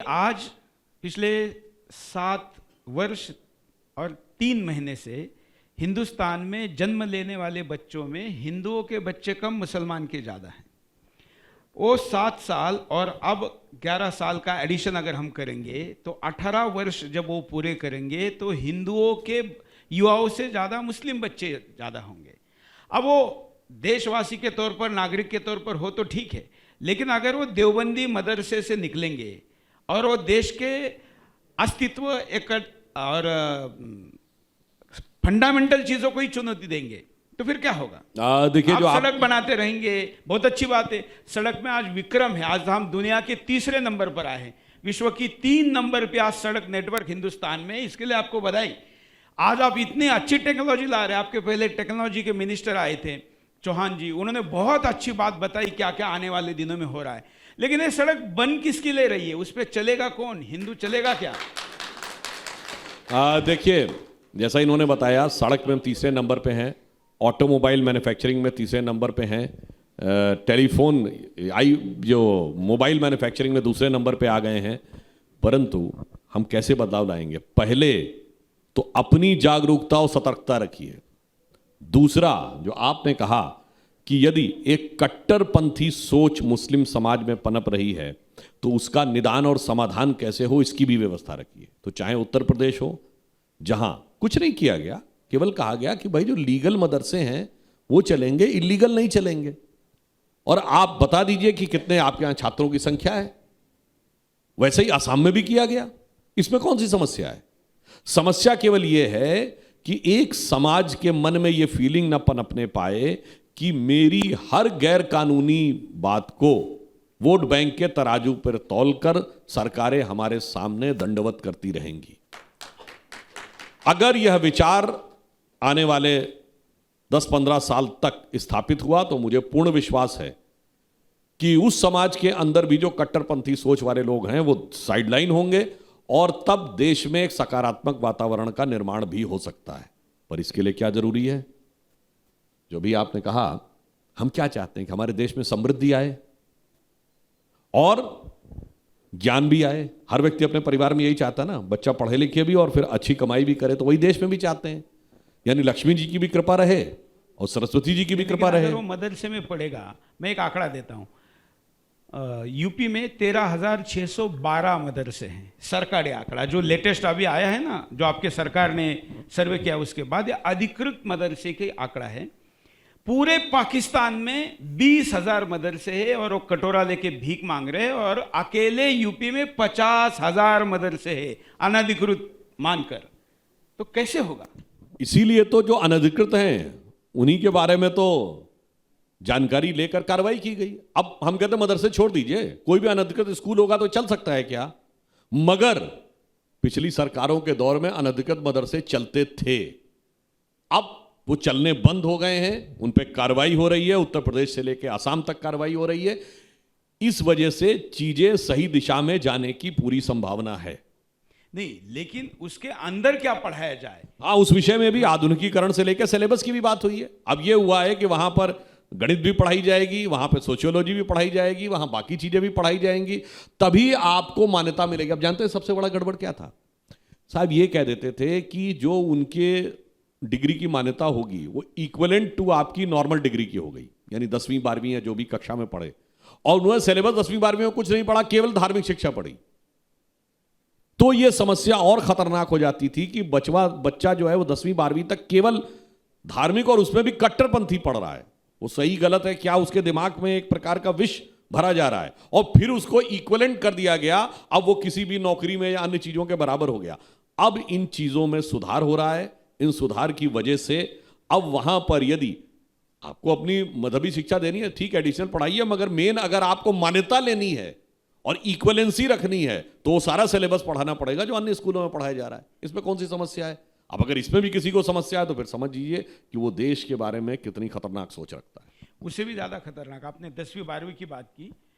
आज पिछले 7 वर्ष और 3 महीने से हिंदुस्तान में जन्म लेने वाले बच्चों में हिंदुओं के बच्चे कम, मुसलमान के ज़्यादा हैं। वो 7 साल और अब 11 साल का एडिशन अगर हम करेंगे तो 18 वर्ष जब वो पूरे करेंगे तो हिंदुओं के युवाओं से ज़्यादा मुस्लिम बच्चे ज़्यादा होंगे। अब वो देशवासी के तौर पर, नागरिक के तौर पर हो तो ठीक है, लेकिन अगर वो देवबंदी मदरसे से निकलेंगे और वो देश के अस्तित्व एक और फंडामेंटल चीजों को ही चुनौती देंगे तो फिर क्या होगा? देखिए, जो आप सड़क बनाते रहेंगे, बहुत अच्छी बात है। सड़क में आज विक्रम है, आज हम दुनिया के 3रे नंबर पर आए हैं, विश्व की 3 नंबर पे आज सड़क नेटवर्क हिंदुस्तान में, इसके लिए आपको बधाई। आज आप इतनी अच्छी टेक्नोलॉजी ला रहे हैं। आपके पहले टेक्नोलॉजी के मिनिस्टर आए थे चौहान जी, उन्होंने बहुत अच्छी बात बताई क्या क्या आने वाले दिनों में हो रहा है। लेकिन ये सड़क बन किसकी ले रही है? उस पर चलेगा कौन? हिंदू चलेगा क्या? देखिए, जैसा इन्होंने बताया, सड़क में हम 3रे नंबर पे हैं, ऑटोमोबाइल मैन्युफैक्चरिंग में 3रे नंबर पे हैं, टेलीफोन जो मोबाइल मैन्युफैक्चरिंग में 2रे नंबर पे आ गए हैं। परंतु हम कैसे बदलाव लाएंगे? पहले तो अपनी जागरूकता और सतर्कता रखिए। दूसरा, जो आपने कहा कि यदि एक कट्टरपंथी सोच मुस्लिम समाज में पनप रही है तो उसका निदान और समाधान कैसे हो, इसकी भी व्यवस्था रखिए। तो चाहे उत्तर प्रदेश हो, जहां कुछ नहीं किया गया, केवल कहा गया कि भाई जो लीगल मदरसे हैं वो चलेंगे, इलीगल नहीं चलेंगे। और आप बता दीजिए कि कितने आपके यहां छात्रों की संख्या है। वैसे ही आसाम में भी किया गया, इसमें कौन सी समस्या है? समस्या केवल यह है कि एक समाज के मन में यह फीलिंग न पनपने पाए कि मेरी हर गैर कानूनी बात को वोट बैंक के तराजू पर तौलकर सरकारें हमारे सामने दंडवत करती रहेंगी। अगर यह विचार आने वाले 10-15 साल तक स्थापित हुआ तो मुझे पूर्ण विश्वास है कि उस समाज के अंदर भी जो कट्टरपंथी सोच वाले लोग हैं वो साइडलाइन होंगे और तब देश में एक सकारात्मक वातावरण का निर्माण भी हो सकता है। पर इसके लिए क्या जरूरी है? जो भी आपने कहा, हम क्या चाहते हैं कि हमारे देश में समृद्धि आए और ज्ञान भी आए। हर व्यक्ति अपने परिवार में यही चाहता है ना, बच्चा पढ़े लिखे भी और फिर अच्छी कमाई भी करे, तो वही देश में भी चाहते हैं। यानी लक्ष्मी जी की भी कृपा रहे और सरस्वती जी की भी कृपा रहे। वो मदरसे में पढ़ेगा, मैं एक आंकड़ा देता हूं, यूपी में 13,612 मदरसे हैं, सरकारी आंकड़ा जो लेटेस्ट अभी आया है ना, जो आपके सरकार ने सर्वे किया उसके बाद, ये अधिकृत मदरसे के आंकड़ा है। पूरे पाकिस्तान में 20,000 मदरसे हैं और वो कटोरा लेके भीख मांग रहे हैं, और अकेले यूपी में 50,000 मदरसे हैं अनधिकृत मानकर। तो कैसे होगा? इसीलिए तो जो अनधिकृत हैं उन्हीं के बारे में तो जानकारी लेकर कार्रवाई की गई। अब हम कहते हैं मदरसे छोड़ दीजिए, कोई भी अनधिकृत स्कूल होगा तो चल सकता है क्या? मगर पिछली सरकारों के दौर में अनधिकृत मदरसे चलते थे, अब वो चलने बंद हो गए हैं, उन पे कार्रवाई हो रही है। उत्तर प्रदेश से लेकर आसाम तक कार्रवाई हो रही है। इस वजह से चीजें सही दिशा में जाने की पूरी संभावना है। नहीं, लेकिन उसके अंदर क्या पढ़ाया जाए? हाँ, उस विषय में भी आधुनिकीकरण से लेकर सिलेबस की भी बात हुई है। अब ये हुआ है कि वहां पर गणित भी पढ़ाई जाएगी, वहां पर सोशियोलॉजी भी पढ़ाई जाएगी, वहां बाकी चीजें भी पढ़ाई जाएंगी, तभी आपको मान्यता मिलेगी। अब जानते हैं सबसे बड़ा गड़बड़ क्या था साहब? ये कह देते थे कि जो उनके डिग्री की मान्यता होगी वो इक्विवेलेंट टू आपकी नॉर्मल डिग्री की हो गई, यानी 10वीं 12वीं या जो भी कक्षा में पढ़े, और उन्होंने सिलेबस 10वीं 12वीं में कुछ नहीं पढ़ा, केवल धार्मिक शिक्षा पढ़ी। तो यह समस्या और खतरनाक हो जाती थी कि बच्चा जो है वो 10वीं 12वीं तक केवल धार्मिक और उसमें भी कट्टरपंथी पढ़ रहा है। वो सही गलत है क्या, उसके दिमाग में एक प्रकार का विष भरा जा रहा है और फिर उसको इक्विवेलेंट कर दिया गया। अब वो किसी भी नौकरी में या अन्य चीजों के बराबर हो गया। अब इन चीजों में सुधार हो रहा है। इन सुधार की वजह से अब वहां पर यदि आपको अपनी मजहबी शिक्षा देनी है, ठीक, एडिशनल पढ़ाइए, मगर मेन अगर आपको मान्यता लेनी है और इक्विवेलेंसी रखनी है तो सारा सिलेबस पढ़ाना पड़ेगा जो अन्य स्कूलों में पढ़ाया जा रहा है। इसमें कौन सी समस्या है? अब अगर इसमें भी किसी को समस्या है तो फिर समझ लीजिए कि वो देश के बारे में कितनी खतरनाक सोच रखता है। उससे भी ज्यादा खतरनाक, आपने 10वीं 12वीं की बात की,